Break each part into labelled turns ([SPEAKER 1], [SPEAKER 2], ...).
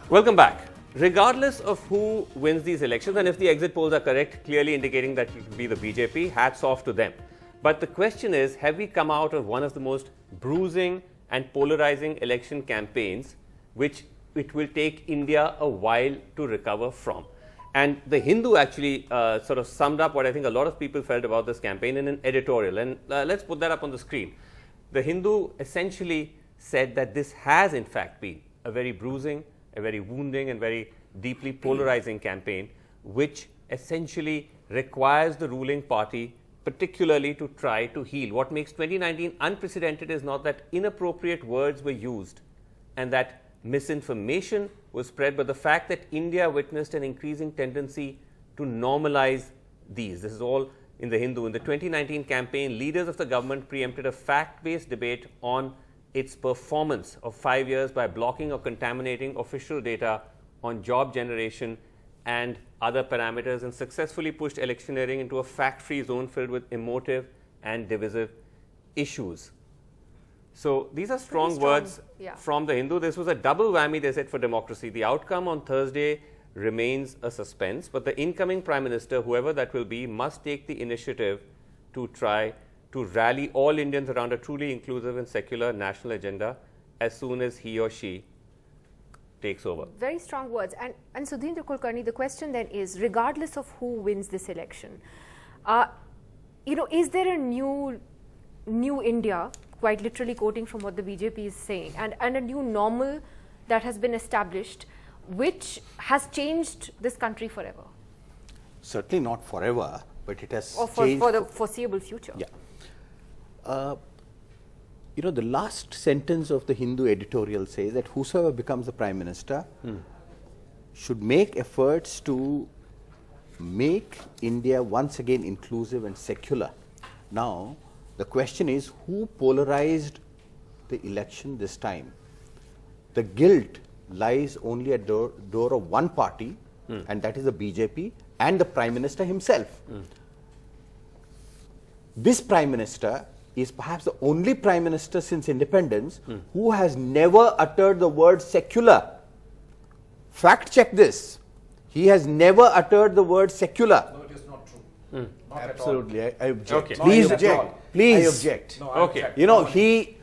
[SPEAKER 1] Welcome back. Regardless of who wins these elections, and if the exit polls are correct, clearly indicating that it will be the BJP, hats off to them. But the question is, have we come out of one of the most bruising and polarizing election campaigns, which it will take India a while to recover from? And the Hindu actually sort of summed up what I think a lot of people felt about this campaign in an editorial. And let's put that up on the screen. The Hindu essentially said that this has in fact been a very bruising, a very wounding and very deeply polarizing campaign, which essentially requires the ruling party particularly to try to heal. What makes 2019 unprecedented is not that inappropriate words were used and that misinformation was spread, but the fact that India witnessed an increasing tendency to normalize these. This is all in the Hindu. In the 2019 campaign, leaders of the government preempted a fact-based debate on its performance of 5 years by blocking or contaminating official data on job generation and other parameters, and successfully pushed electioneering into a fact-free zone filled with emotive and divisive issues. So these are strong words from the Hindu. This was a double whammy, they said, for democracy. The outcome on Thursday remains a suspense, but the incoming Prime Minister, whoever that will be, must take the initiative to try to rally all Indians around a truly inclusive and secular national agenda as soon as he or she takes over.
[SPEAKER 2] Very strong words. And Sudhindra Kulkarni, the question then is, regardless of who wins this election, is there a new India, quite literally quoting from what the BJP is saying, and a new normal that has been established, which has changed this country forever?
[SPEAKER 3] Certainly not forever, but it has
[SPEAKER 2] changed for the foreseeable future.
[SPEAKER 3] Yeah. The last sentence of the Hindu editorial says that whosoever becomes the Prime Minister should make efforts to make India once again inclusive and secular. Now, the question is, who polarized the election this time? The guilt lies only at the door of one party, and that is the BJP and the Prime Minister himself. This Prime Minister is perhaps the only Prime Minister since independence who has never uttered the word secular. Fact check this. He has never uttered the word secular.
[SPEAKER 4] No, it is not true. Not
[SPEAKER 3] Absolutely. I object.
[SPEAKER 1] Okay.
[SPEAKER 3] Please
[SPEAKER 4] No,
[SPEAKER 3] object. Please.
[SPEAKER 4] I
[SPEAKER 3] object.
[SPEAKER 4] No, I
[SPEAKER 1] Okay.
[SPEAKER 4] object.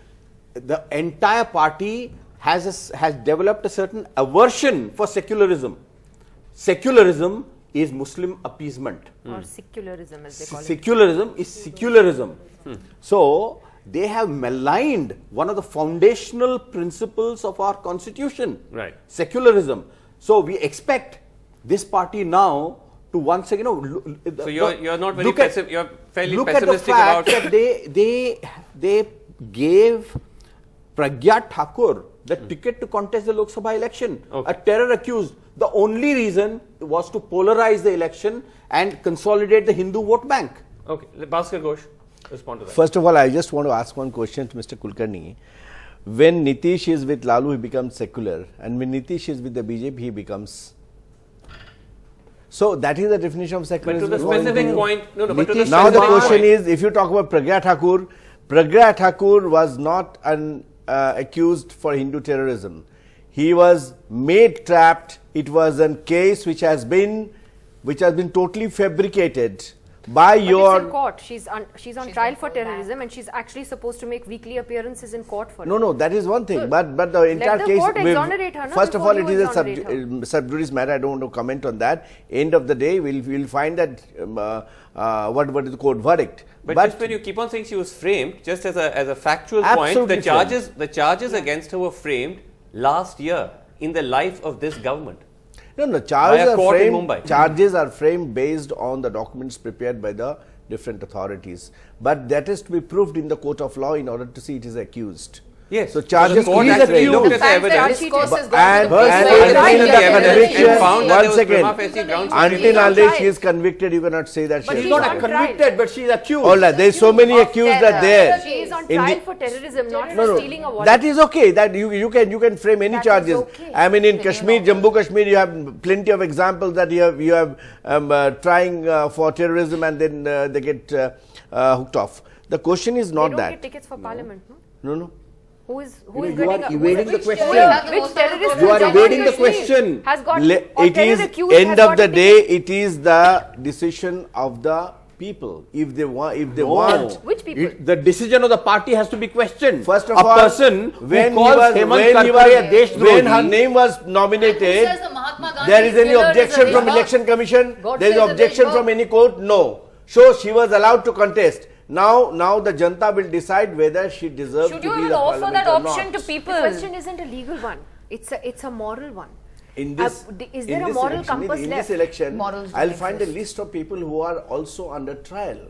[SPEAKER 3] The entire party has developed a certain aversion for secularism. Secularism is Muslim appeasement.
[SPEAKER 2] Or secularism, as they call it.
[SPEAKER 3] Secularism is secularism. So, they have maligned one of the foundational principles of our constitution,
[SPEAKER 1] Right.
[SPEAKER 3] secularism. So, we expect this party now to once again,
[SPEAKER 1] So you're not very you're fairly
[SPEAKER 3] look at the
[SPEAKER 1] pessimistic
[SPEAKER 3] fact
[SPEAKER 1] about
[SPEAKER 3] that they gave Pragya Thakur the ticket to contest the Lok Sabha election, a terror accused. The only reason was to polarize the election and consolidate the Hindu vote bank.
[SPEAKER 1] Okay, Bhaskar Ghosh, respond to that.
[SPEAKER 5] First of all, I just want to ask one question to Mr. Kulkarni. When Nitish is with Lalu, he becomes secular, and when Nitish is with the BJP, he becomes. So that is the definition of secularism.
[SPEAKER 1] But to the specific point,
[SPEAKER 5] Now the question is, if you talk about Pragya Thakur was not accused for Hindu terrorism. He was made trapped. It was a case which has been totally fabricated by your.
[SPEAKER 2] It's in court. She's on trial for terrorism, and she's actually supposed to make weekly appearances in court for it.
[SPEAKER 5] No, that is one thing.
[SPEAKER 2] So
[SPEAKER 5] but the entire
[SPEAKER 2] let the
[SPEAKER 5] case.
[SPEAKER 2] court exonerate her,
[SPEAKER 5] First of all, it is
[SPEAKER 2] exonerate
[SPEAKER 5] a sub judice matter. I don't want to comment on that. End of the day, we'll find that what is the court verdict.
[SPEAKER 1] But just when you keep on saying she was framed, just as a factual point, the charges against her were framed last year in the life of this government.
[SPEAKER 5] No, charges are framed based on the documents prepared by the different authorities. But that is to be proved in the court of law in order to see it is accused.
[SPEAKER 1] Yes.
[SPEAKER 5] So charges
[SPEAKER 1] the court
[SPEAKER 5] he's
[SPEAKER 1] actually
[SPEAKER 5] accused.
[SPEAKER 1] looked at the
[SPEAKER 2] Fact that
[SPEAKER 1] evidence.
[SPEAKER 2] discourse has
[SPEAKER 5] And
[SPEAKER 2] gone to the
[SPEAKER 1] and
[SPEAKER 2] police.
[SPEAKER 1] they
[SPEAKER 2] Right,
[SPEAKER 1] looked at
[SPEAKER 2] yeah,
[SPEAKER 1] the evidence
[SPEAKER 2] conviction.
[SPEAKER 1] and found that
[SPEAKER 5] One
[SPEAKER 1] there was
[SPEAKER 5] second.
[SPEAKER 1] prima facie grounds for
[SPEAKER 5] Until
[SPEAKER 1] criminal
[SPEAKER 5] unless
[SPEAKER 2] trial.
[SPEAKER 5] she is convicted, you cannot say that
[SPEAKER 2] But
[SPEAKER 5] she
[SPEAKER 3] She's
[SPEAKER 5] is
[SPEAKER 2] she's
[SPEAKER 3] not
[SPEAKER 2] on
[SPEAKER 3] convicted, but she's accused.
[SPEAKER 5] All right, there is so many accused are there.
[SPEAKER 2] She is on
[SPEAKER 5] In
[SPEAKER 2] trial
[SPEAKER 5] the-
[SPEAKER 2] for terrorism, not
[SPEAKER 5] No,
[SPEAKER 2] for
[SPEAKER 5] no,
[SPEAKER 2] stealing a wallet.
[SPEAKER 5] that is okay. That you can frame any
[SPEAKER 2] That is
[SPEAKER 5] charges.
[SPEAKER 2] okay.
[SPEAKER 5] I mean, in Kashmir, Jammu Kashmir, you have plenty of examples that you have trying for terrorism and then they get hooked off. The question is
[SPEAKER 2] They
[SPEAKER 5] not
[SPEAKER 2] don't
[SPEAKER 5] that.
[SPEAKER 2] get tickets for parliament, no?
[SPEAKER 5] No.
[SPEAKER 2] Who is
[SPEAKER 3] You
[SPEAKER 2] getting
[SPEAKER 3] are evading the question.
[SPEAKER 2] Which terrorist
[SPEAKER 3] You are
[SPEAKER 2] from Jammu
[SPEAKER 3] evading
[SPEAKER 2] and
[SPEAKER 3] the
[SPEAKER 2] Kashmir
[SPEAKER 3] question.
[SPEAKER 2] has got
[SPEAKER 5] It is end of the day. It is the decision of the people. If they want.
[SPEAKER 2] Which people?
[SPEAKER 3] The decision of the party has to be questioned.
[SPEAKER 5] First of
[SPEAKER 3] a
[SPEAKER 5] all,
[SPEAKER 3] person
[SPEAKER 5] when
[SPEAKER 3] who calls Hemant Karkare a
[SPEAKER 5] when her
[SPEAKER 3] Deshdrohi,
[SPEAKER 5] name was
[SPEAKER 4] Who
[SPEAKER 5] nominated,
[SPEAKER 4] says the Mahatma Gandhi
[SPEAKER 5] there is any
[SPEAKER 4] killer
[SPEAKER 5] objection
[SPEAKER 4] is a
[SPEAKER 5] from
[SPEAKER 4] Deshbhakt?
[SPEAKER 5] election commission.
[SPEAKER 4] God
[SPEAKER 5] There is
[SPEAKER 4] says a
[SPEAKER 5] objection
[SPEAKER 4] Deshbhakt.
[SPEAKER 5] from any court. No. So she was allowed to contest. Now the Janta will decide whether she deserves
[SPEAKER 4] Should
[SPEAKER 5] to
[SPEAKER 4] you
[SPEAKER 5] be
[SPEAKER 4] even
[SPEAKER 5] the
[SPEAKER 4] offer
[SPEAKER 5] parliament
[SPEAKER 4] that
[SPEAKER 5] or
[SPEAKER 4] option
[SPEAKER 5] not.
[SPEAKER 4] to people?
[SPEAKER 2] The question isn't a legal one. It's a moral one.
[SPEAKER 5] In this,
[SPEAKER 2] is
[SPEAKER 5] in
[SPEAKER 2] there a
[SPEAKER 5] this
[SPEAKER 2] moral
[SPEAKER 5] election,
[SPEAKER 2] compass
[SPEAKER 5] in
[SPEAKER 2] left?
[SPEAKER 5] this election,
[SPEAKER 4] Morals
[SPEAKER 5] I'll
[SPEAKER 4] don't
[SPEAKER 5] find a
[SPEAKER 4] exist.
[SPEAKER 5] list of people who are also under trial.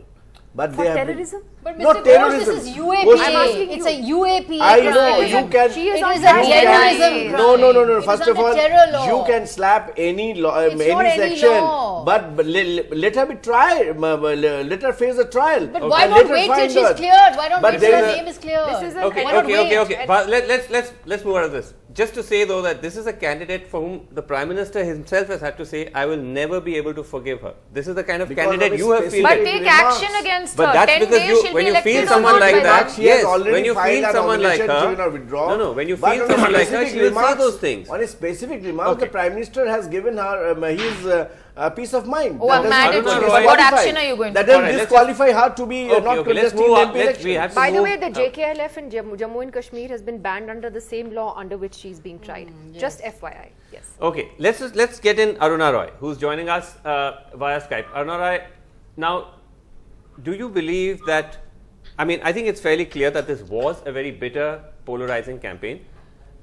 [SPEAKER 5] But
[SPEAKER 2] For
[SPEAKER 5] they have been-
[SPEAKER 2] terrorism?
[SPEAKER 4] But
[SPEAKER 5] Not
[SPEAKER 4] Mr. Ghosh,
[SPEAKER 5] terrorism.
[SPEAKER 4] this is UAPA.
[SPEAKER 5] Ghosh-
[SPEAKER 2] I'm asking
[SPEAKER 4] It's
[SPEAKER 2] you.
[SPEAKER 4] a UAPA.
[SPEAKER 5] I
[SPEAKER 4] crime.
[SPEAKER 5] know you can.
[SPEAKER 2] She is
[SPEAKER 4] It
[SPEAKER 2] on
[SPEAKER 4] is a
[SPEAKER 2] trial.
[SPEAKER 4] terrorism.
[SPEAKER 5] No.
[SPEAKER 4] It
[SPEAKER 5] First
[SPEAKER 4] is
[SPEAKER 5] of
[SPEAKER 4] under
[SPEAKER 5] all,
[SPEAKER 4] terror law.
[SPEAKER 5] you can slap any law,
[SPEAKER 4] It's not
[SPEAKER 5] any
[SPEAKER 4] any
[SPEAKER 5] section,
[SPEAKER 4] law.
[SPEAKER 5] but let her be tried. Let her face a trial.
[SPEAKER 4] But
[SPEAKER 5] And
[SPEAKER 4] why
[SPEAKER 5] let
[SPEAKER 4] not
[SPEAKER 5] her
[SPEAKER 4] wait till
[SPEAKER 5] find
[SPEAKER 4] she's
[SPEAKER 5] out.
[SPEAKER 4] cleared? Why not
[SPEAKER 5] But
[SPEAKER 4] wait till
[SPEAKER 5] there
[SPEAKER 4] her
[SPEAKER 5] is a-
[SPEAKER 4] name is clear?
[SPEAKER 2] This is an
[SPEAKER 1] Okay,
[SPEAKER 4] Why not wait?
[SPEAKER 1] okay. But let's move on to this. Just to say though that this is a candidate for whom the Prime Minister himself has had to say, I will never be able to forgive her. This is the kind of
[SPEAKER 5] Because
[SPEAKER 1] candidate
[SPEAKER 5] of his
[SPEAKER 1] you have
[SPEAKER 5] specific-
[SPEAKER 4] But
[SPEAKER 1] fielded.
[SPEAKER 4] take
[SPEAKER 5] remarks.
[SPEAKER 4] action against
[SPEAKER 1] But
[SPEAKER 4] her.
[SPEAKER 1] that's
[SPEAKER 4] 10
[SPEAKER 1] because
[SPEAKER 4] days she'll
[SPEAKER 1] when
[SPEAKER 4] be
[SPEAKER 1] you feel
[SPEAKER 4] elected or
[SPEAKER 1] someone
[SPEAKER 4] not
[SPEAKER 1] like
[SPEAKER 4] by
[SPEAKER 1] that,
[SPEAKER 4] then.
[SPEAKER 5] She has
[SPEAKER 1] yes,
[SPEAKER 5] already
[SPEAKER 1] when you
[SPEAKER 5] filed
[SPEAKER 1] feel
[SPEAKER 5] an
[SPEAKER 1] someone like
[SPEAKER 5] nomination,
[SPEAKER 1] her,
[SPEAKER 5] she will not withdraw.
[SPEAKER 1] no, when you
[SPEAKER 5] But
[SPEAKER 1] feel
[SPEAKER 5] on
[SPEAKER 1] someone like her,
[SPEAKER 5] specific
[SPEAKER 1] she will say
[SPEAKER 5] remarks-
[SPEAKER 1] those things.
[SPEAKER 5] On his specific remarks,
[SPEAKER 1] Okay.
[SPEAKER 5] the Prime Minister has given her his peace of mind.
[SPEAKER 4] Oh,
[SPEAKER 5] That
[SPEAKER 4] I'm
[SPEAKER 5] doesn't
[SPEAKER 4] mad at
[SPEAKER 1] Aruna
[SPEAKER 4] you.
[SPEAKER 1] Roy-
[SPEAKER 4] What
[SPEAKER 5] disqualify.
[SPEAKER 4] action are you going to
[SPEAKER 5] That
[SPEAKER 4] take?
[SPEAKER 5] doesn't
[SPEAKER 1] Alright, let's
[SPEAKER 5] disqualify her to be not
[SPEAKER 1] Okay, let's
[SPEAKER 5] contesting
[SPEAKER 1] move
[SPEAKER 5] the
[SPEAKER 1] on.
[SPEAKER 5] MP election.
[SPEAKER 1] We have to
[SPEAKER 2] By the
[SPEAKER 1] move-
[SPEAKER 2] way, the JKLF in Jammu and Kashmir has been banned under the same law under which she's being tried. Just FYI. Yes.
[SPEAKER 1] Okay, let's get in Aruna Roy, who's joining us via Skype. Aruna Roy, now, do you believe that? I mean, I think it's fairly clear that this was a very bitter, polarizing campaign.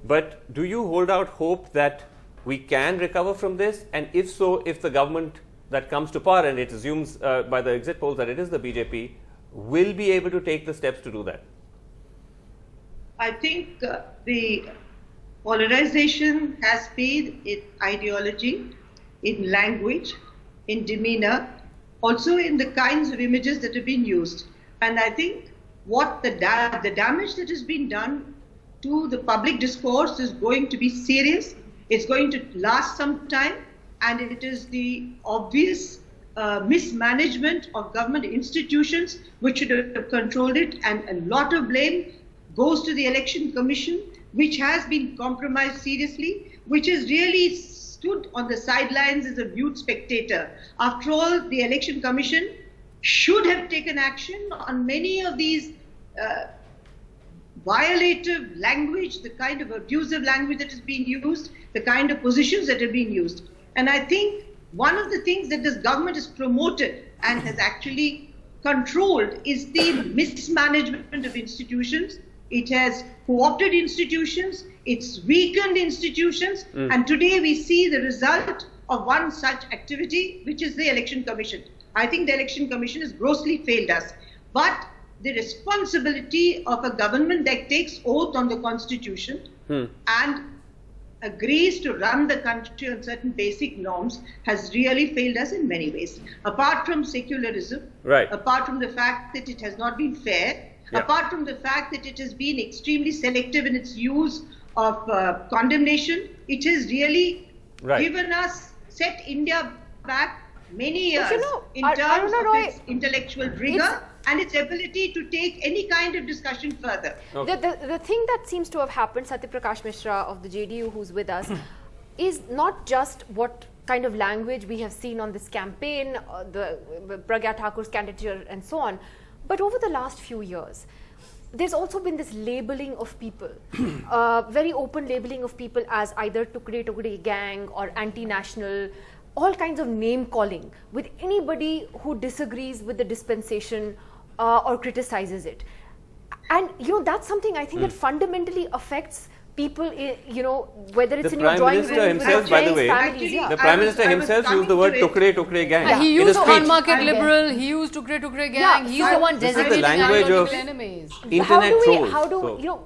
[SPEAKER 1] But do you hold out hope that we can recover from this? And if so, if the government that comes to power, and it assumes by the exit polls that it is the BJP, will be able to take the steps to do that?
[SPEAKER 6] I think the polarization has been in ideology, in language, in demeanor, also in the kinds of images that have been used. And I think what the damage that has been done to the public discourse is going to be serious. It's going to last some time, and it is the obvious mismanagement of government institutions which should have controlled it, and a lot of blame goes to the Election Commission, which has been compromised seriously, which has really stood on the sidelines as a mute spectator. After all, the Election Commission should have taken action on many of these violative language, the kind of abusive language that is being used, the kind of positions that are being used. And I think one of the things that this government has promoted and has actually controlled is the mismanagement of institutions. It has co-opted institutions, it's weakened institutions, and today we see the result of one such activity, which is the Election Commission. I think the Election Commission has grossly failed us. But the responsibility of a government that takes oath on the Constitution and agrees to run the country on certain basic norms has really failed us in many ways. Apart from secularism,
[SPEAKER 1] Right.
[SPEAKER 6] apart from the fact that it has not been fair,
[SPEAKER 1] Yeah.
[SPEAKER 6] apart from the fact that it has been extremely selective in its use of condemnation, it has really
[SPEAKER 1] Right.
[SPEAKER 6] given us, set India back many years
[SPEAKER 2] But you know,
[SPEAKER 6] in terms
[SPEAKER 2] Aruna
[SPEAKER 6] of
[SPEAKER 2] Roy,
[SPEAKER 6] its intellectual rigor and its ability to take any kind of discussion further.
[SPEAKER 2] The thing that seems to have happened, Satyaprakash Mishra of the JDU, who's with us, is not just what kind of language we have seen on this campaign, the Pragya Thakur's candidature and so on, but over the last few years, there's also been this labeling of people, very open labeling of people as either Tukde gang or anti-national, all kinds of name calling with anybody who disagrees with the dispensation or criticizes it. And that's something I think that fundamentally affects people, whether it's
[SPEAKER 1] The
[SPEAKER 2] in your
[SPEAKER 1] Prime
[SPEAKER 2] drawing
[SPEAKER 1] Minister
[SPEAKER 2] room, with
[SPEAKER 1] himself,
[SPEAKER 2] your
[SPEAKER 1] by the
[SPEAKER 2] friends,
[SPEAKER 1] way,
[SPEAKER 2] families, yeah.
[SPEAKER 1] the Prime Minister
[SPEAKER 6] I was
[SPEAKER 1] himself
[SPEAKER 6] coming
[SPEAKER 1] used the word
[SPEAKER 6] to it.
[SPEAKER 1] tukre gang.
[SPEAKER 2] Yeah.
[SPEAKER 4] He
[SPEAKER 1] in a
[SPEAKER 4] used
[SPEAKER 1] speech.
[SPEAKER 4] on-market liberal, he used tukre gang,
[SPEAKER 2] Yeah,
[SPEAKER 4] he's
[SPEAKER 2] so
[SPEAKER 4] the one
[SPEAKER 1] this is the
[SPEAKER 4] designating
[SPEAKER 1] language of
[SPEAKER 4] ideological enemies.
[SPEAKER 1] internet trolls.
[SPEAKER 2] How do
[SPEAKER 1] So-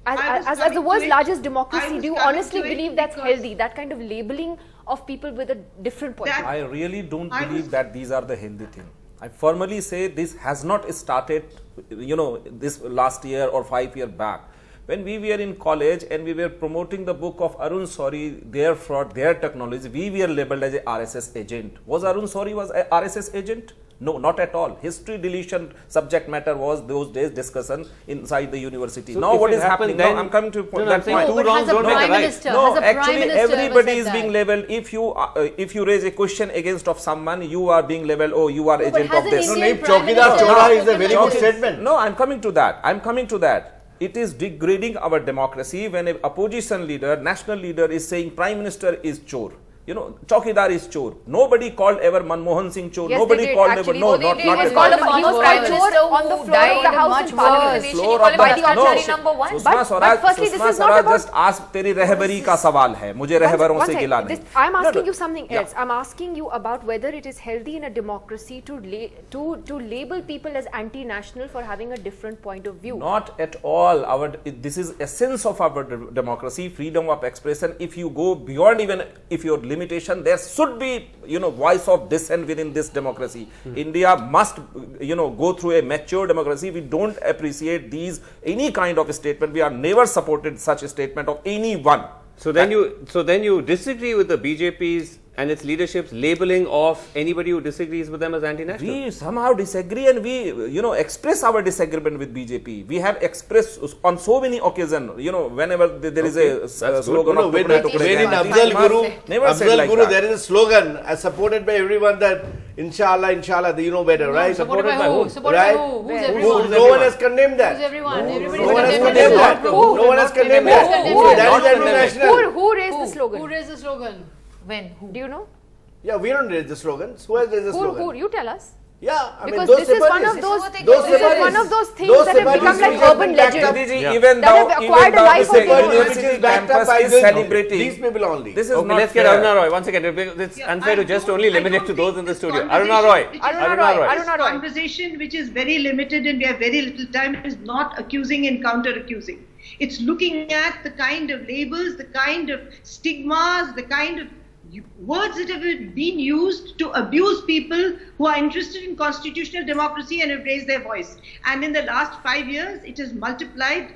[SPEAKER 2] as the
[SPEAKER 6] coming
[SPEAKER 2] world's
[SPEAKER 6] to it-
[SPEAKER 2] largest
[SPEAKER 6] I
[SPEAKER 2] democracy,
[SPEAKER 6] was
[SPEAKER 2] do you
[SPEAKER 6] coming
[SPEAKER 2] honestly
[SPEAKER 6] to it
[SPEAKER 2] believe that's
[SPEAKER 6] because
[SPEAKER 2] healthy? That kind of labeling of people with a different point of
[SPEAKER 6] That-
[SPEAKER 2] view?
[SPEAKER 7] I really don't
[SPEAKER 6] I
[SPEAKER 7] believe
[SPEAKER 6] was-
[SPEAKER 7] that these are the healthy thing. I firmly say this has not started, this last year or 5 years back. When we were in college and we were promoting the book of Arun Sori, their fraud, their technology, we were labeled as a RSS agent. Was Arun Sori was a RSS agent? No, not at all. History deletion subject matter was those days discussion inside the university.
[SPEAKER 1] So
[SPEAKER 7] now
[SPEAKER 1] if
[SPEAKER 7] what
[SPEAKER 1] it
[SPEAKER 7] is
[SPEAKER 1] happened
[SPEAKER 7] happening?
[SPEAKER 1] then-
[SPEAKER 7] Now I'm coming to
[SPEAKER 1] No, I'm
[SPEAKER 7] that
[SPEAKER 1] saying
[SPEAKER 7] point.
[SPEAKER 1] two
[SPEAKER 4] but
[SPEAKER 1] wrongs
[SPEAKER 4] has a
[SPEAKER 1] don't make a
[SPEAKER 4] prime
[SPEAKER 1] right.
[SPEAKER 4] minister,
[SPEAKER 7] No,
[SPEAKER 4] has a
[SPEAKER 7] actually
[SPEAKER 4] prime minister ever
[SPEAKER 7] everybody
[SPEAKER 4] said
[SPEAKER 7] is
[SPEAKER 4] that?
[SPEAKER 7] being labeled. If you raise a question against of someone, you are being labeled, oh, you are
[SPEAKER 4] but
[SPEAKER 7] agent
[SPEAKER 4] has
[SPEAKER 7] of
[SPEAKER 4] an
[SPEAKER 7] this.
[SPEAKER 5] No,
[SPEAKER 4] Indian
[SPEAKER 5] no,
[SPEAKER 4] Prime
[SPEAKER 5] Chowkidar
[SPEAKER 4] Minister
[SPEAKER 5] Chora is a
[SPEAKER 4] spoken
[SPEAKER 5] very
[SPEAKER 4] like
[SPEAKER 5] good
[SPEAKER 4] this?
[SPEAKER 5] statement.
[SPEAKER 7] No, I'm coming to that. I'm coming to that. It is degrading our democracy when an opposition leader, national leader is saying Prime Minister is chore. Chowkidar is chore. Nobody called ever Manmohan Singh chore.
[SPEAKER 2] Yes,
[SPEAKER 7] Nobody
[SPEAKER 2] they did,
[SPEAKER 7] called
[SPEAKER 2] actually.
[SPEAKER 7] ever. No,
[SPEAKER 2] Oh, they
[SPEAKER 7] not
[SPEAKER 2] did.
[SPEAKER 7] not
[SPEAKER 2] He was
[SPEAKER 7] at
[SPEAKER 2] called
[SPEAKER 7] all.
[SPEAKER 2] a- he was
[SPEAKER 4] Prime
[SPEAKER 2] called
[SPEAKER 4] Minister
[SPEAKER 2] chore on the
[SPEAKER 4] who
[SPEAKER 2] floor of
[SPEAKER 4] died
[SPEAKER 2] the House
[SPEAKER 4] much
[SPEAKER 2] in Parliament.
[SPEAKER 4] worse.
[SPEAKER 7] Floor
[SPEAKER 2] By
[SPEAKER 7] of
[SPEAKER 2] the
[SPEAKER 7] the no.
[SPEAKER 2] opposition.
[SPEAKER 4] number one.
[SPEAKER 7] Sushma
[SPEAKER 2] But
[SPEAKER 7] Swaraj
[SPEAKER 2] firstly, this
[SPEAKER 7] Sushma
[SPEAKER 2] is not
[SPEAKER 7] Swaraj
[SPEAKER 2] about-
[SPEAKER 7] just आज तेरी रहबरी का सवाल है मुझे रहबरों
[SPEAKER 2] One
[SPEAKER 7] से
[SPEAKER 2] second.
[SPEAKER 7] गिला नहीं
[SPEAKER 2] I'm asking
[SPEAKER 7] No,
[SPEAKER 2] you something
[SPEAKER 7] yeah.
[SPEAKER 2] else. I'm asking you about whether it is healthy in a democracy to label people as anti-national for having a different point of view.
[SPEAKER 7] Not at all. This is essence of our democracy, freedom of expression. If you go beyond even if your limitation, there should be voice of dissent within this democracy. India must go through a mature democracy. We don't appreciate any kind of statement. We are never supported such a statement of anyone.
[SPEAKER 1] So then you disagree with the BJP's and its leadership's labeling of anybody who disagrees with them as anti-national.
[SPEAKER 7] We somehow disagree and we, express our disagreement with BJP. We have expressed on so many occasions, whenever there is a slogan
[SPEAKER 5] No,
[SPEAKER 7] of
[SPEAKER 5] when
[SPEAKER 7] Tukde Tukde
[SPEAKER 5] in
[SPEAKER 7] Gaye.
[SPEAKER 5] Afzal Guru,
[SPEAKER 7] Never said like that.
[SPEAKER 5] there is a slogan supported by everyone that Inshallah, Inshallah, you know better, right?
[SPEAKER 4] Supported by who? Supported
[SPEAKER 5] Right?
[SPEAKER 4] by who? Who's
[SPEAKER 2] Who-
[SPEAKER 4] everyone?
[SPEAKER 5] No one has condemned that.
[SPEAKER 4] Who's everyone? Everybody's
[SPEAKER 5] No one has
[SPEAKER 4] condemned
[SPEAKER 5] condemned
[SPEAKER 4] it.
[SPEAKER 5] that.
[SPEAKER 2] Who?
[SPEAKER 5] No one has condemned
[SPEAKER 4] Who?
[SPEAKER 5] that.
[SPEAKER 4] Who?
[SPEAKER 5] So that
[SPEAKER 1] Not
[SPEAKER 5] is
[SPEAKER 1] condemned.
[SPEAKER 5] anti-national.
[SPEAKER 2] Who raised the slogan?
[SPEAKER 4] Who raised the slogan? When? Who?
[SPEAKER 2] Do you know?
[SPEAKER 5] Yeah, we don't raise the slogans. Who has raised the slogan?
[SPEAKER 2] Who? You tell us.
[SPEAKER 5] Yeah, I mean,
[SPEAKER 2] Because
[SPEAKER 5] those
[SPEAKER 2] this is one of
[SPEAKER 5] separatists-
[SPEAKER 2] those.
[SPEAKER 5] those
[SPEAKER 2] This is one
[SPEAKER 5] separatists-
[SPEAKER 2] of those things
[SPEAKER 5] those
[SPEAKER 2] that have become
[SPEAKER 5] separatists
[SPEAKER 2] like
[SPEAKER 5] which have
[SPEAKER 2] urban
[SPEAKER 5] been backed up-
[SPEAKER 2] legends.
[SPEAKER 1] Yeah.
[SPEAKER 7] Even
[SPEAKER 2] That have acquired a life of
[SPEAKER 7] even
[SPEAKER 2] their
[SPEAKER 7] though
[SPEAKER 2] own.
[SPEAKER 7] university
[SPEAKER 5] Which is backed up
[SPEAKER 7] campus
[SPEAKER 5] by
[SPEAKER 7] is
[SPEAKER 5] these-
[SPEAKER 7] celebrating.
[SPEAKER 5] these people only.
[SPEAKER 7] This is
[SPEAKER 1] Okay,
[SPEAKER 7] not
[SPEAKER 1] let's get
[SPEAKER 7] fair.
[SPEAKER 1] Aruna Roy. One second. It's
[SPEAKER 6] Yeah,
[SPEAKER 1] unfair to
[SPEAKER 6] I
[SPEAKER 1] just
[SPEAKER 6] don't-
[SPEAKER 1] only
[SPEAKER 6] I
[SPEAKER 1] limit it
[SPEAKER 6] don't
[SPEAKER 1] to those
[SPEAKER 6] think
[SPEAKER 1] in the
[SPEAKER 6] this
[SPEAKER 1] studio.
[SPEAKER 6] conversation
[SPEAKER 1] Aruna Roy.
[SPEAKER 6] which is-
[SPEAKER 2] Aruna
[SPEAKER 1] Aruna
[SPEAKER 2] Roy.
[SPEAKER 1] Roy.
[SPEAKER 2] Aruna
[SPEAKER 6] This
[SPEAKER 2] Roy.
[SPEAKER 6] conversation, which is very limited and we have very little time, is not accusing and counter-accusing. It's looking at the kind of labels, the kind of stigmas, the kind of words that have been used to abuse people who are interested in constitutional democracy and have raised their voice. And in the last 5 years, it has multiplied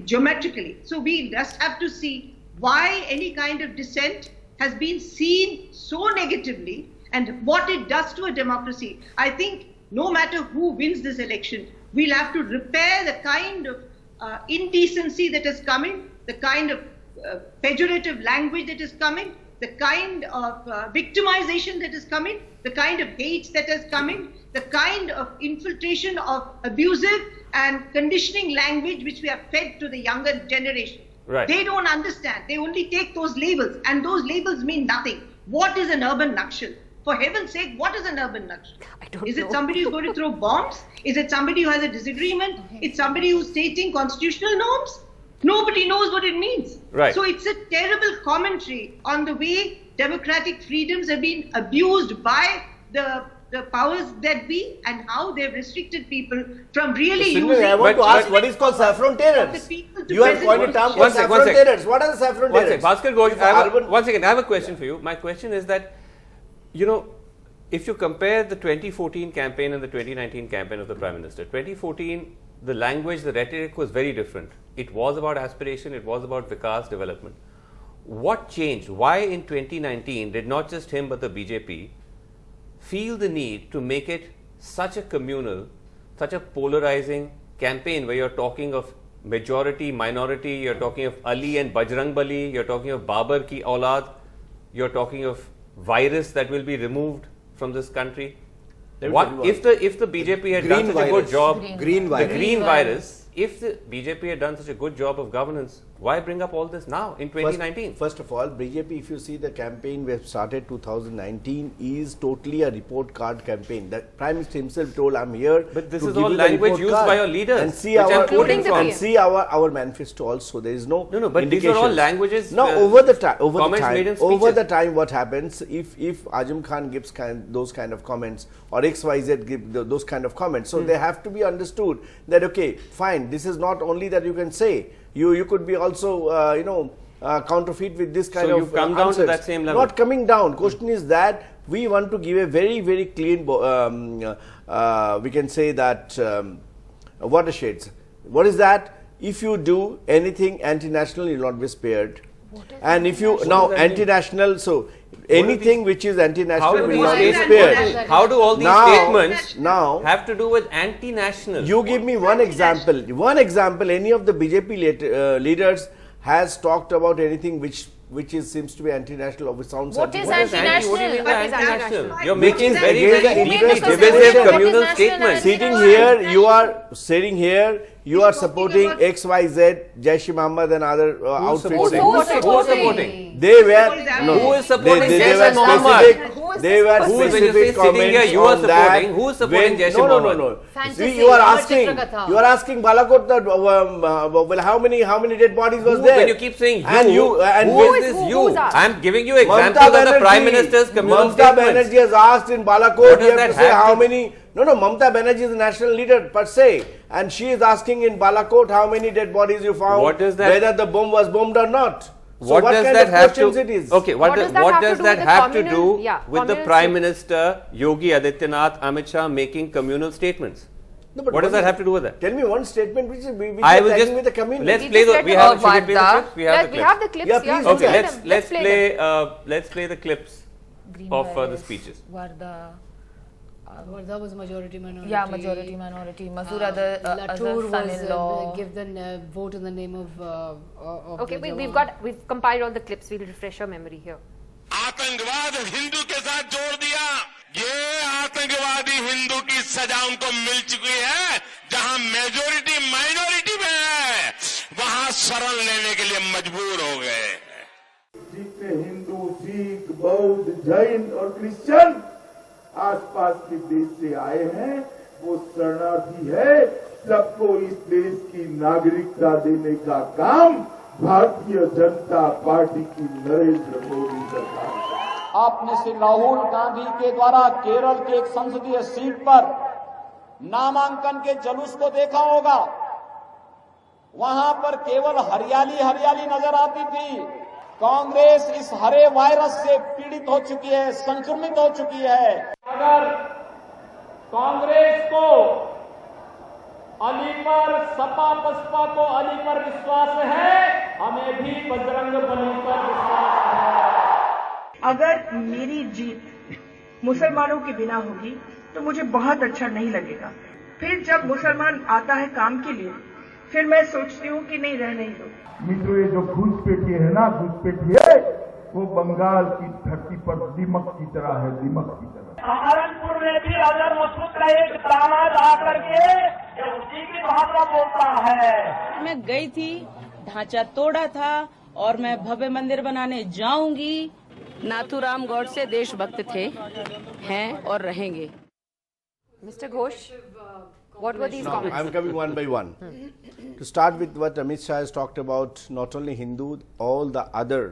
[SPEAKER 6] geometrically. So we just have to see why any kind of dissent has been seen so negatively and what it does to a democracy. I think no matter who wins this election, we'll have to repair the kind of indecency that is coming, the kind of pejorative language that is coming, the kind of victimization that is coming, the kind of hate that is coming, the kind of infiltration of abusive and conditioning language which we have fed to the younger generation.
[SPEAKER 1] Right.
[SPEAKER 6] They don't understand. They only take those labels, and those labels mean nothing. What is an urban Nakshal? For heaven's sake, what is an urban Nakshal?
[SPEAKER 2] I don't
[SPEAKER 6] Is
[SPEAKER 2] know.
[SPEAKER 6] it somebody who's going to throw bombs? Is it somebody who has a disagreement? It's somebody who's stating constitutional norms? Nobody knows what it means.
[SPEAKER 1] Right.
[SPEAKER 6] So it's a terrible commentary on the way democratic freedoms have been abused by the powers that be and how they've restricted people from really
[SPEAKER 5] Sunil,
[SPEAKER 6] using...
[SPEAKER 5] I want to
[SPEAKER 1] But-
[SPEAKER 5] ask what is called saffron terrors.
[SPEAKER 6] The people to
[SPEAKER 5] You have
[SPEAKER 6] present-
[SPEAKER 5] coined a term
[SPEAKER 1] One
[SPEAKER 5] called
[SPEAKER 1] sec, one
[SPEAKER 5] saffron
[SPEAKER 1] sec.
[SPEAKER 5] terrors. What are the saffron
[SPEAKER 1] One
[SPEAKER 5] terrors?
[SPEAKER 1] second, Bhaskar Ghosh,
[SPEAKER 5] For urban-
[SPEAKER 1] one second, I have a question for you. My question is that, if you compare the 2014 campaign and the 2019 campaign of the Prime Minister, 2014, the language, the rhetoric was very different. It was about aspiration, it was about Vikas development. What changed? Why in 2019 did not just him but the BJP feel the need to make it such a communal, such a polarizing campaign where you're talking of majority, minority, you're talking of Ali and Bajrang Bali, you're talking of Babar ki aulad, you're talking of virus that will be removed from this country?
[SPEAKER 5] Let me
[SPEAKER 1] What
[SPEAKER 5] tell you
[SPEAKER 1] if the BJP had done
[SPEAKER 3] Green
[SPEAKER 1] such a good
[SPEAKER 3] virus.
[SPEAKER 1] job,
[SPEAKER 3] Green
[SPEAKER 1] the
[SPEAKER 3] virus.
[SPEAKER 1] green virus, if the BJP had done such a good job of governance, why bring up all this now in 2019?
[SPEAKER 5] First of all, BJP, if you see the campaign we have started 2019 is totally a report card campaign. The Prime Minister himself told, I'm here
[SPEAKER 1] But this
[SPEAKER 5] to
[SPEAKER 1] is
[SPEAKER 5] give
[SPEAKER 1] all
[SPEAKER 5] you the
[SPEAKER 1] language
[SPEAKER 5] report
[SPEAKER 1] used
[SPEAKER 5] card."
[SPEAKER 1] by your leaders,
[SPEAKER 5] and see
[SPEAKER 1] which I'm
[SPEAKER 5] our
[SPEAKER 1] quoting
[SPEAKER 2] from.
[SPEAKER 5] and see our manifesto also. There is no
[SPEAKER 1] No, but these are all
[SPEAKER 5] indications.
[SPEAKER 1] languages,
[SPEAKER 5] No, over the time,
[SPEAKER 1] comments made in
[SPEAKER 5] over
[SPEAKER 1] speeches.
[SPEAKER 5] the time, what happens if Azam Khan gives those kind of comments or XYZ give those kind of comments? So they have to be understood that okay, fine. line. This is not only that you can say. You could be also, counterfeit with this kind
[SPEAKER 1] So
[SPEAKER 5] of
[SPEAKER 1] you've come down to
[SPEAKER 5] answers.
[SPEAKER 1] that same level.
[SPEAKER 5] Not coming down. Question is that we want to give a very, very clean, we can say that watersheds. What is that? If you do anything anti-national, you will not be spared. And if you now anti-national, so anything which is
[SPEAKER 1] How
[SPEAKER 5] anti-national
[SPEAKER 1] do
[SPEAKER 5] will
[SPEAKER 1] these
[SPEAKER 5] not be
[SPEAKER 1] statements,
[SPEAKER 5] spared.
[SPEAKER 1] how do all these
[SPEAKER 5] Now-
[SPEAKER 1] statements
[SPEAKER 5] now-
[SPEAKER 1] have to do with anti-national?
[SPEAKER 5] You give me one example. One example. Any of the BJP leaders has talked about anything which seems to be anti-national or sounds
[SPEAKER 4] What is
[SPEAKER 5] anti-national.
[SPEAKER 1] What do you mean by
[SPEAKER 2] What is
[SPEAKER 1] anti-national?
[SPEAKER 2] anti-national?
[SPEAKER 1] You're
[SPEAKER 5] Which
[SPEAKER 1] making
[SPEAKER 5] is
[SPEAKER 1] very,
[SPEAKER 5] against
[SPEAKER 1] very
[SPEAKER 5] the
[SPEAKER 1] deep,
[SPEAKER 5] interest of
[SPEAKER 1] divisive
[SPEAKER 5] nation.
[SPEAKER 1] communal
[SPEAKER 4] What is
[SPEAKER 1] statements.
[SPEAKER 5] Sitting here, you are supporting XYZ, Jaish-e Mohammed and other outfits.
[SPEAKER 1] supporting?
[SPEAKER 2] Who is
[SPEAKER 1] Who is supporting?
[SPEAKER 5] They were
[SPEAKER 1] Who is supporting
[SPEAKER 5] they
[SPEAKER 1] Jaish
[SPEAKER 5] were
[SPEAKER 1] and Mohammed?
[SPEAKER 5] specific. They were
[SPEAKER 1] Who is, when you say
[SPEAKER 5] specific
[SPEAKER 1] sitting here,
[SPEAKER 5] comments
[SPEAKER 1] you are
[SPEAKER 5] on that.
[SPEAKER 1] supporting? Who is supporting
[SPEAKER 5] when-
[SPEAKER 1] Jaish and
[SPEAKER 5] No,
[SPEAKER 1] Mohammed?
[SPEAKER 5] no.
[SPEAKER 4] Fantasy,
[SPEAKER 5] See, you are
[SPEAKER 4] or
[SPEAKER 5] asking.
[SPEAKER 4] Chitrakatha.
[SPEAKER 5] You are asking Balakot that well, how many dead bodies was
[SPEAKER 1] Who,
[SPEAKER 5] there?
[SPEAKER 1] when you keep saying
[SPEAKER 5] and you and
[SPEAKER 1] who
[SPEAKER 5] with-
[SPEAKER 1] is this
[SPEAKER 2] who-
[SPEAKER 1] you?
[SPEAKER 2] who's asked?
[SPEAKER 1] I'm giving you examples
[SPEAKER 5] Mamta
[SPEAKER 1] of the Prime
[SPEAKER 5] Banerjee-
[SPEAKER 1] Minister's communal
[SPEAKER 5] Mamta
[SPEAKER 1] statements.
[SPEAKER 5] Banerjee has asked in Balakot,
[SPEAKER 1] What does
[SPEAKER 5] you have
[SPEAKER 1] that
[SPEAKER 5] to say
[SPEAKER 1] have
[SPEAKER 5] how
[SPEAKER 1] to-
[SPEAKER 5] many. No, Mamta Banerjee is a national leader per se, and she is asking in Balakot how many dead bodies you found,
[SPEAKER 1] What does that-
[SPEAKER 5] whether the bomb was bombed or not. So
[SPEAKER 1] What
[SPEAKER 5] what
[SPEAKER 1] does
[SPEAKER 5] kind
[SPEAKER 1] that
[SPEAKER 5] of
[SPEAKER 1] have
[SPEAKER 5] questions
[SPEAKER 1] to?
[SPEAKER 5] it is?
[SPEAKER 1] Okay, what does that have to
[SPEAKER 2] with the
[SPEAKER 1] do
[SPEAKER 2] communal- yeah,
[SPEAKER 1] with the
[SPEAKER 2] communal
[SPEAKER 1] Prime
[SPEAKER 2] state-
[SPEAKER 1] Minister Yogi Adityanath, Amit Shah making communal statements?
[SPEAKER 5] No, but
[SPEAKER 1] What does that have to do with that?
[SPEAKER 5] Tell me one statement which
[SPEAKER 1] I
[SPEAKER 5] is
[SPEAKER 1] will
[SPEAKER 5] tagging
[SPEAKER 1] just
[SPEAKER 5] with the community.
[SPEAKER 1] let's
[SPEAKER 2] We
[SPEAKER 1] play
[SPEAKER 2] just
[SPEAKER 1] the
[SPEAKER 2] let
[SPEAKER 1] we
[SPEAKER 2] them
[SPEAKER 1] have
[SPEAKER 2] know
[SPEAKER 1] should we play the
[SPEAKER 2] about
[SPEAKER 1] clips? We have the
[SPEAKER 2] We have the
[SPEAKER 1] clips.
[SPEAKER 2] clips.
[SPEAKER 5] Yeah, please,
[SPEAKER 1] Okay,
[SPEAKER 5] play
[SPEAKER 1] let's
[SPEAKER 2] them.
[SPEAKER 1] play the clips
[SPEAKER 4] Green
[SPEAKER 1] of the
[SPEAKER 4] virus,
[SPEAKER 1] speeches.
[SPEAKER 4] Varda.
[SPEAKER 8] Varda was majority minority.
[SPEAKER 4] Yeah, majority minority. Masood Azhar
[SPEAKER 8] Latour was
[SPEAKER 4] son-in-law.
[SPEAKER 8] give the vote in the name of
[SPEAKER 2] Okay,
[SPEAKER 8] the
[SPEAKER 2] we've compiled all the clips. We'll refresh your memory here.
[SPEAKER 9] आतंकवाद हिंदू के साथ जोड़ दिया। ये आतंकवादी हिंदू की सजा उनको मिल चुकी है। जहां मेजोरिटी माइनॉरिटी में है, वहां शरण लेने के लिए मजबूर हो गए।
[SPEAKER 10] जितने हिंदू, सिख, बौद्ध, जैन और क्रिश्चियन आसपास के देश से आए हैं, वो शरणार्थी है। सबको इस देश की नागरिकता देने का काम भारतीय जनता पार्टी की नरेंद्र मोदी सरकार।
[SPEAKER 11] आपने श्री राहुल गांधी के द्वारा केरल के एक संसदीय सीट पर नामांकन के जुलूस को देखा होगा। वहां पर केवल हरियाली नजर आती थी। कांग्रेस इस हरे वायरस से पीड़ित हो चुकी है, संक्रमित हो चुकी है। अगर कांग्रेस को अली पर, सपा बसपा को अली पर विश्वास है, हमें भी बजरंग बली पर विश्वास है।
[SPEAKER 12] अगर मेरी जीत मुसलमानों के बिना होगी तो मुझे बहुत अच्छा नहीं लगेगा। फिर जब मुसलमान आता है काम के लिए, फिर मैं सोचती हूँ कि नहीं, रहने ही दो।
[SPEAKER 10] मित्रों, ये जो घुसपैठी है ना, घुसपैठी है, वो बंगाल की धरती पर दीमक की तरह है, दीमक की तरह।
[SPEAKER 11] सहारनपुर में भी अजर मसूद का एक दामाद आकर के उसी की भाषा बोलता है।
[SPEAKER 13] मैं गई थी, ढांचा तोड़ा था और मैं भव्य मंदिर बनाने जाऊंगी। नाथूराम गौडसे देशभक्त थे, हैं और रहेंगे।
[SPEAKER 2] Mr. Ghosh, what were these comments?
[SPEAKER 5] I'm coming one by one. To start with what Amit Shah has talked about, not only Hindu, all the other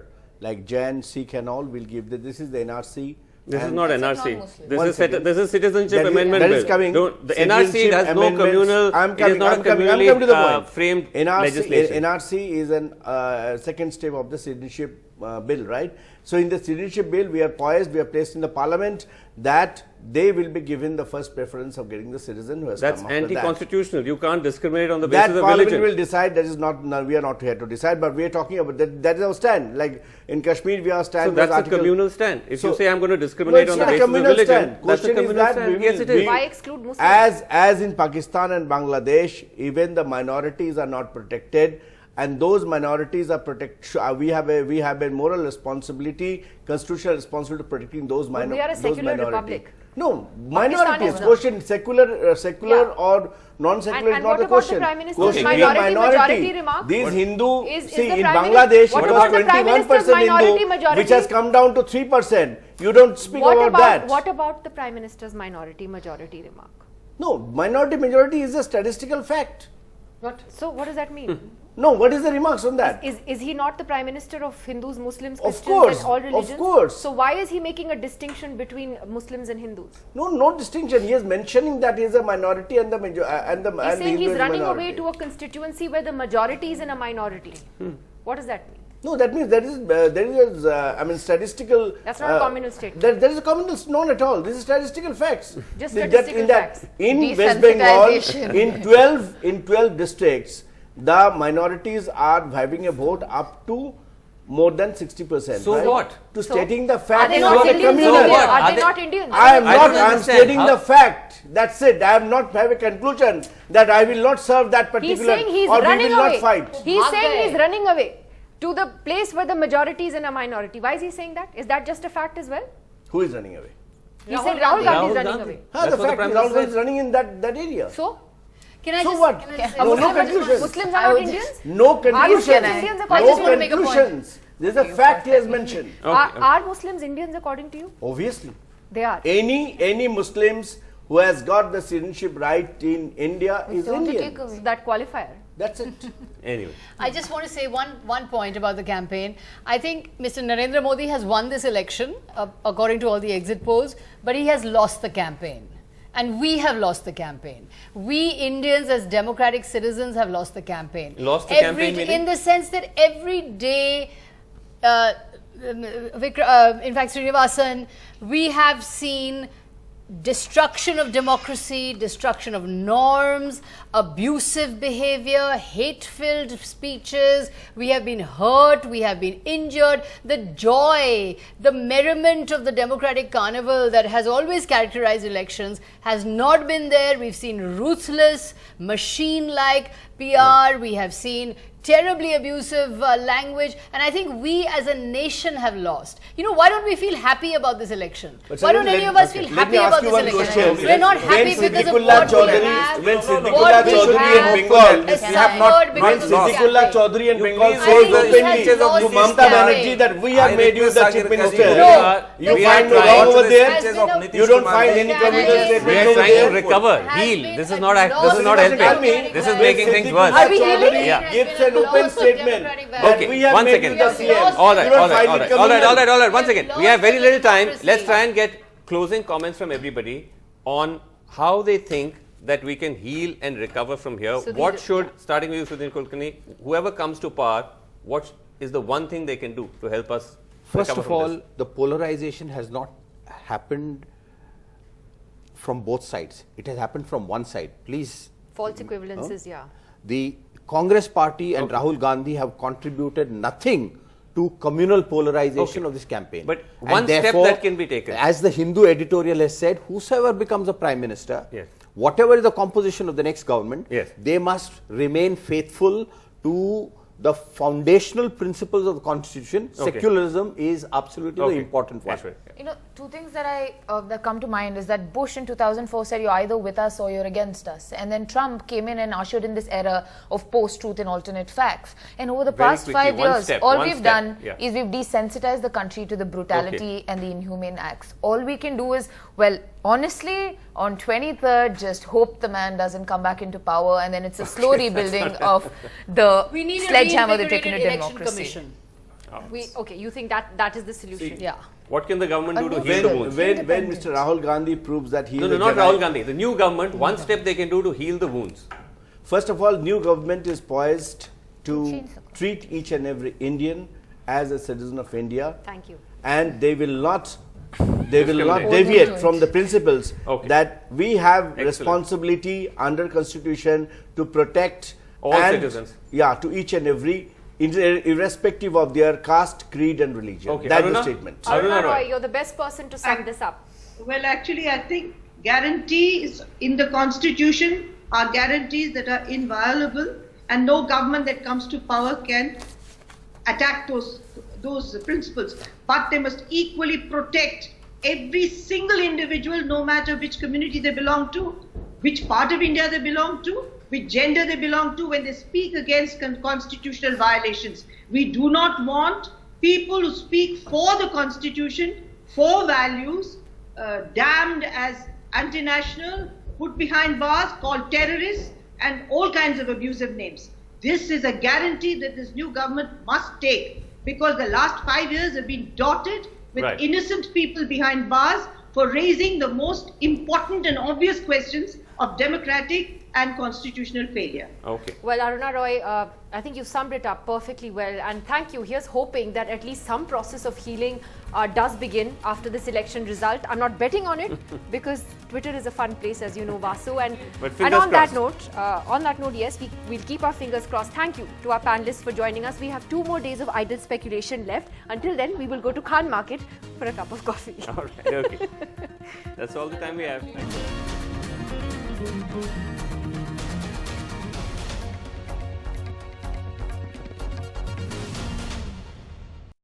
[SPEAKER 5] like Jain, Sikh and all will give this is the NRC.
[SPEAKER 1] This is not NRC.
[SPEAKER 5] One second.
[SPEAKER 1] This is Citizenship
[SPEAKER 5] That is-
[SPEAKER 1] Amendment
[SPEAKER 5] that
[SPEAKER 1] Bill.
[SPEAKER 5] is coming.
[SPEAKER 1] The NRC
[SPEAKER 5] Citizenship
[SPEAKER 1] has no
[SPEAKER 5] amendments.
[SPEAKER 1] communal.
[SPEAKER 5] I'm
[SPEAKER 1] It is
[SPEAKER 5] coming.
[SPEAKER 1] not
[SPEAKER 5] I'm
[SPEAKER 1] a
[SPEAKER 5] coming
[SPEAKER 1] communally
[SPEAKER 5] to the point.
[SPEAKER 1] framed legislation.
[SPEAKER 5] NRC is an second step of the citizenship bill, right? So in the citizenship bill, we are poised, we are placed in the parliament that they will be given the first preference of getting the citizen who has
[SPEAKER 1] That's
[SPEAKER 5] come after that.
[SPEAKER 1] anti-constitutional. You can't discriminate on the
[SPEAKER 5] That
[SPEAKER 1] basis of
[SPEAKER 5] parliament
[SPEAKER 1] religion.
[SPEAKER 5] will decide. That is not. No, we are not here to decide, but we are talking about that. That is our stand. Like in Kashmir, we are stand.
[SPEAKER 1] So that's a
[SPEAKER 5] article,
[SPEAKER 1] communal stand. If you
[SPEAKER 5] So-
[SPEAKER 1] say I'm going to
[SPEAKER 5] No,
[SPEAKER 1] discriminate
[SPEAKER 5] it's
[SPEAKER 1] on the
[SPEAKER 5] not a
[SPEAKER 1] basis of
[SPEAKER 5] communal
[SPEAKER 1] religion,
[SPEAKER 5] stand.
[SPEAKER 1] that's a
[SPEAKER 5] Question is
[SPEAKER 1] communal
[SPEAKER 5] that
[SPEAKER 1] stand.
[SPEAKER 5] we
[SPEAKER 1] Yes, it is.
[SPEAKER 2] Why exclude Muslims?
[SPEAKER 5] As in Pakistan and Bangladesh, even the minorities are not protected, and those minorities are we have a moral responsibility, constitutional responsibility to protecting those
[SPEAKER 2] But we are a
[SPEAKER 5] those
[SPEAKER 2] secular
[SPEAKER 5] minorities.
[SPEAKER 2] republic.
[SPEAKER 5] No,
[SPEAKER 2] Pakistan
[SPEAKER 5] minorities.
[SPEAKER 2] is not.
[SPEAKER 5] Question secular
[SPEAKER 2] Yeah.
[SPEAKER 5] or non-secular
[SPEAKER 2] And
[SPEAKER 5] is
[SPEAKER 2] what
[SPEAKER 5] not a
[SPEAKER 2] about the
[SPEAKER 5] question.
[SPEAKER 2] Prime Minister's
[SPEAKER 5] Question
[SPEAKER 2] majority remark?
[SPEAKER 5] These Hindu,
[SPEAKER 2] Is
[SPEAKER 5] see
[SPEAKER 2] the
[SPEAKER 5] in
[SPEAKER 2] Prime
[SPEAKER 5] Bangladesh
[SPEAKER 2] Minister-
[SPEAKER 5] it
[SPEAKER 2] what
[SPEAKER 5] was
[SPEAKER 2] about the Prime
[SPEAKER 5] 21%
[SPEAKER 2] Minister's minority
[SPEAKER 5] Hindu,
[SPEAKER 2] majority?
[SPEAKER 5] which has come down to 3%. You don't speak about that.
[SPEAKER 2] What about the Prime Minister's minority majority remark?
[SPEAKER 5] No, minority majority is a statistical fact.
[SPEAKER 2] So what does that mean?
[SPEAKER 5] No, what is the remarks on that?
[SPEAKER 2] Is he not the Prime Minister of Hindus, Muslims,
[SPEAKER 5] Of
[SPEAKER 2] Christians
[SPEAKER 5] course,
[SPEAKER 2] and all religions?
[SPEAKER 5] of course.
[SPEAKER 2] So why is he making a distinction between Muslims and Hindus?
[SPEAKER 5] No, no distinction. He is mentioning that he is a minority and the
[SPEAKER 2] He's
[SPEAKER 5] and
[SPEAKER 2] saying he's
[SPEAKER 5] Hindu is
[SPEAKER 2] running
[SPEAKER 5] minority.
[SPEAKER 2] away to a constituency where the majority is in a minority. What does that mean?
[SPEAKER 5] No, that means there is I mean statistical.
[SPEAKER 2] That's not a communal statement.
[SPEAKER 5] There is a communal, none at all. This is statistical facts.
[SPEAKER 2] Just
[SPEAKER 5] That
[SPEAKER 2] statistical facts.
[SPEAKER 5] In West Bengal, in 12 districts, the minorities are having a vote up to more than 60%.
[SPEAKER 1] So
[SPEAKER 5] right?
[SPEAKER 1] what?
[SPEAKER 5] To
[SPEAKER 2] So,
[SPEAKER 5] stating the
[SPEAKER 2] are
[SPEAKER 5] fact
[SPEAKER 2] they
[SPEAKER 5] is
[SPEAKER 2] not
[SPEAKER 5] not a
[SPEAKER 2] Indians?
[SPEAKER 5] communal.
[SPEAKER 1] So what?
[SPEAKER 2] Are they not Indians?
[SPEAKER 5] I am
[SPEAKER 1] I
[SPEAKER 5] not.
[SPEAKER 1] don't
[SPEAKER 5] I am
[SPEAKER 1] understand.
[SPEAKER 5] stating
[SPEAKER 1] How-
[SPEAKER 5] the fact. That's it. I am not have a conclusion that I will not serve that
[SPEAKER 2] He's
[SPEAKER 5] particular
[SPEAKER 2] saying he's
[SPEAKER 5] or we
[SPEAKER 2] running
[SPEAKER 5] will
[SPEAKER 2] away.
[SPEAKER 5] not fight.
[SPEAKER 2] He's saying he's running away to the place where the majority is in a minority. Why is he saying that? Is that just a fact as well?
[SPEAKER 5] Who is running away?
[SPEAKER 2] He said Rahul Gandhi is
[SPEAKER 1] Rahul
[SPEAKER 2] running
[SPEAKER 1] Gandhi.
[SPEAKER 2] away.
[SPEAKER 5] The
[SPEAKER 1] That's what the
[SPEAKER 5] fact
[SPEAKER 1] Prime
[SPEAKER 5] is Rahul
[SPEAKER 1] Minister
[SPEAKER 5] Gandhi is
[SPEAKER 1] said.
[SPEAKER 5] running in that area.
[SPEAKER 2] So?
[SPEAKER 8] Can I
[SPEAKER 5] So
[SPEAKER 8] just,
[SPEAKER 5] what?
[SPEAKER 8] Can I say
[SPEAKER 5] No, no
[SPEAKER 8] something?
[SPEAKER 5] conclusion.
[SPEAKER 2] Muslims are not Indians?
[SPEAKER 5] No
[SPEAKER 2] Are Muslims
[SPEAKER 5] conclusions.
[SPEAKER 2] Indians
[SPEAKER 5] No
[SPEAKER 2] according to you?
[SPEAKER 8] make a point.
[SPEAKER 5] conclusions. This is a fact he has mentioned.
[SPEAKER 2] Are Muslims Indians according to you?
[SPEAKER 5] Obviously.
[SPEAKER 2] They are.
[SPEAKER 5] Any Muslims who has got the citizenship right in India is Indian.
[SPEAKER 2] So that qualifier.
[SPEAKER 5] That's it.
[SPEAKER 1] Anyway.
[SPEAKER 8] I just want to say one point about the campaign. I think Mr. Narendra Modi has won this election according to all the exit polls, but he has lost the campaign. And we have lost the campaign. We Indians as democratic citizens have lost the campaign.
[SPEAKER 1] Lost the campaign meaning?
[SPEAKER 8] In the sense that every day, in fact, Srinivasan, we have seen destruction of democracy, destruction of norms, abusive behavior, hate-filled speeches. We have been hurt, we have been injured. The joy, the merriment of the democratic carnival that has always characterized elections has not been there. We've seen ruthless, machine-like PR. We have seen terribly abusive language, and I think we as a nation have lost. You know, why don't we feel happy about this election?
[SPEAKER 5] But
[SPEAKER 8] Why don't
[SPEAKER 5] let-
[SPEAKER 8] any of us feel
[SPEAKER 5] let
[SPEAKER 8] happy
[SPEAKER 5] me ask
[SPEAKER 8] about
[SPEAKER 5] you
[SPEAKER 8] this
[SPEAKER 5] one
[SPEAKER 8] election?
[SPEAKER 5] question.
[SPEAKER 8] We're not
[SPEAKER 5] When
[SPEAKER 8] happy because of
[SPEAKER 5] Siddhiqullah
[SPEAKER 8] what we
[SPEAKER 5] Chaudhary-
[SPEAKER 8] have.
[SPEAKER 5] when
[SPEAKER 8] what
[SPEAKER 5] Siddhiqullah
[SPEAKER 8] we
[SPEAKER 5] Chaudhary in
[SPEAKER 8] have
[SPEAKER 5] Bengal,
[SPEAKER 8] has
[SPEAKER 5] we have not-
[SPEAKER 8] suffered
[SPEAKER 5] when
[SPEAKER 8] because of this
[SPEAKER 5] Siddhiqullah
[SPEAKER 8] campaign.
[SPEAKER 5] Chaudhary in
[SPEAKER 7] You
[SPEAKER 5] Bengal
[SPEAKER 7] please
[SPEAKER 5] says
[SPEAKER 8] I think he
[SPEAKER 5] openly
[SPEAKER 8] has
[SPEAKER 5] to
[SPEAKER 8] lost this
[SPEAKER 5] Mamata
[SPEAKER 8] campaign.
[SPEAKER 5] Banerjee that we have
[SPEAKER 7] I
[SPEAKER 5] made you the
[SPEAKER 7] request
[SPEAKER 5] chief
[SPEAKER 7] Sakir
[SPEAKER 5] minister.
[SPEAKER 7] Kasiri,
[SPEAKER 8] No,
[SPEAKER 5] You
[SPEAKER 8] the
[SPEAKER 5] find no
[SPEAKER 8] campaign
[SPEAKER 5] wrong over
[SPEAKER 8] has
[SPEAKER 5] there.
[SPEAKER 8] been a-
[SPEAKER 5] You don't find any
[SPEAKER 8] Can I
[SPEAKER 5] communal
[SPEAKER 8] just-
[SPEAKER 5] statement
[SPEAKER 1] We are
[SPEAKER 5] over
[SPEAKER 1] trying to
[SPEAKER 5] there.
[SPEAKER 1] recover,
[SPEAKER 8] Has
[SPEAKER 1] heal.
[SPEAKER 8] been
[SPEAKER 1] This is
[SPEAKER 8] a
[SPEAKER 1] not
[SPEAKER 8] loss
[SPEAKER 1] this is not
[SPEAKER 8] of
[SPEAKER 1] helping.
[SPEAKER 8] democratic
[SPEAKER 1] This is
[SPEAKER 8] values.
[SPEAKER 1] making things worse.
[SPEAKER 2] Are we healing?
[SPEAKER 1] Yeah.
[SPEAKER 5] Gives an open statement that
[SPEAKER 1] Okay,
[SPEAKER 5] we have
[SPEAKER 1] one
[SPEAKER 5] made
[SPEAKER 1] second.
[SPEAKER 5] you the CM.
[SPEAKER 1] All right,
[SPEAKER 5] You don't
[SPEAKER 1] all right,
[SPEAKER 5] find
[SPEAKER 1] all
[SPEAKER 5] it
[SPEAKER 1] right,
[SPEAKER 5] communal.
[SPEAKER 1] all right. One second. We have very little time.
[SPEAKER 8] Democracy.
[SPEAKER 1] Let's try and get closing comments from everybody on how they think that we can heal and recover from here.
[SPEAKER 2] Sudhir,
[SPEAKER 1] What should, starting with you, Sudhir Kulkarni, whoever comes to power, what is the one thing they can do to help us
[SPEAKER 3] First
[SPEAKER 1] recover
[SPEAKER 3] of
[SPEAKER 1] from
[SPEAKER 3] all,
[SPEAKER 1] this?
[SPEAKER 3] the polarization has not happened from both sides. It has happened from one side. Please.
[SPEAKER 2] False equivalences, yeah.
[SPEAKER 3] The Congress party and Rahul Gandhi have contributed nothing to communal polarization of this campaign.
[SPEAKER 1] But
[SPEAKER 3] And
[SPEAKER 1] one step
[SPEAKER 3] therefore,
[SPEAKER 1] that can be taken.
[SPEAKER 3] As the Hindu editorial has said, whosoever becomes a prime minister,
[SPEAKER 1] Yes.
[SPEAKER 3] whatever is the composition of the next government,
[SPEAKER 1] Yes.
[SPEAKER 3] they must remain faithful to the foundational principles of the constitution.
[SPEAKER 1] Okay.
[SPEAKER 3] Secularism is absolutely the important one.
[SPEAKER 1] Ashwin.
[SPEAKER 4] You know, two things that come to mind is that Bush in 2004 said you're either with us or you're against us, and then Trump came in and ushered in this era of post-truth and alternate facts. And over the
[SPEAKER 1] Very
[SPEAKER 4] past
[SPEAKER 1] quickly,
[SPEAKER 4] 5
[SPEAKER 1] one
[SPEAKER 4] years,
[SPEAKER 1] step,
[SPEAKER 4] all
[SPEAKER 1] one
[SPEAKER 4] we've
[SPEAKER 1] step,
[SPEAKER 4] done
[SPEAKER 1] yeah.
[SPEAKER 4] is we've desensitized the country to the brutality and the inhumane acts. All we can do is, well, honestly, on 23rd, just hope the man doesn't come back into power, and then it's a slow rebuilding of the
[SPEAKER 8] We need
[SPEAKER 4] sledgehammer they've
[SPEAKER 8] reinvigorated
[SPEAKER 4] taken to
[SPEAKER 8] election
[SPEAKER 4] democracy.
[SPEAKER 8] commission.
[SPEAKER 2] Okay, you think that is the solution?
[SPEAKER 8] Yeah.
[SPEAKER 1] What can the government do to heal the wounds?
[SPEAKER 5] When Mr. Rahul Gandhi proves that he
[SPEAKER 1] No,
[SPEAKER 5] is
[SPEAKER 1] no,
[SPEAKER 5] a
[SPEAKER 1] not
[SPEAKER 5] Jedi-
[SPEAKER 1] Rahul Gandhi. The new government, one step they can do to heal the wounds.
[SPEAKER 5] First of all, new government is poised to treat each and every Indian as a citizen of India,
[SPEAKER 2] Thank you.
[SPEAKER 5] and they will not
[SPEAKER 1] Discriminate.
[SPEAKER 5] deviate from the principles
[SPEAKER 1] Okay.
[SPEAKER 5] that we have
[SPEAKER 1] Excellent.
[SPEAKER 5] responsibility under constitution to protect
[SPEAKER 1] All citizens.
[SPEAKER 5] Yeah, to each and every, irrespective of their caste, creed, and religion.
[SPEAKER 1] Okay.
[SPEAKER 5] That's
[SPEAKER 1] Aruna?
[SPEAKER 5] the statement.
[SPEAKER 2] Aruna Roy, you're the best person to sum this up.
[SPEAKER 6] Well, actually, I think guarantees in the Constitution are guarantees that are inviolable, and no government that comes to power can attack those principles. But they must equally protect every single individual, no matter which community they belong to, which part of India they belong to, which gender they belong to, when they speak against constitutional violations. We do not want people who speak for the Constitution, for values, damned as anti-national, put behind bars, called terrorists, and all kinds of abusive names. This is a guarantee that this new government must take, because the last 5 years have been dotted with innocent people behind bars for raising the most important and obvious questions of democratic and constitutional failure.
[SPEAKER 1] Okay.
[SPEAKER 2] Well, Aruna Roy, I think you summed it up perfectly well, and thank you. Here's hoping that at least some process of healing does begin after this election result. I'm not betting on it because Twitter is a fun place, as you know, Vasu. And on that note, yes, we'll keep our fingers crossed. Thank you to our panelists for joining us. We have 2 more days of idle speculation left. Until then, we will go to Khan Market for a cup of coffee.
[SPEAKER 1] All right. Okay. That's all the time we have. Thank you.